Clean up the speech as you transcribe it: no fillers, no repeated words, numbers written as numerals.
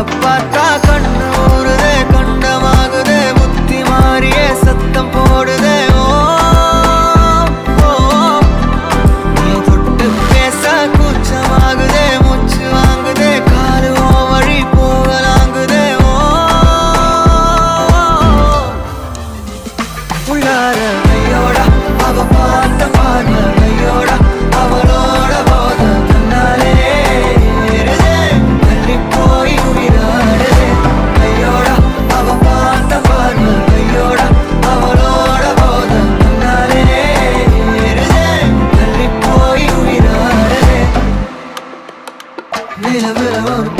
பார்த்தா கண்ணு ஊறுதே கண்டமாகுதே புத்தி மாறியே சத்தம் போடுதே ஓ ஓ நீ தொட்டு பேச கூச்சமாகுதே மூச்சு வாங்குதே காலு ஓ வழி போகலாங்குதே ஓ உள்ளார கையோட அவ பார்த்த பார்வை கையோட அவளோட போத கண்ணாலே ஏறுதே தள்ளி போய் உயிராடுதே கையோட அவ பார்த்த பார்வை கையோட அவளோட போத கண்ணாலே ஏறுதே தள்ளி போய் உயிராடுதே நிலவுல ஒரு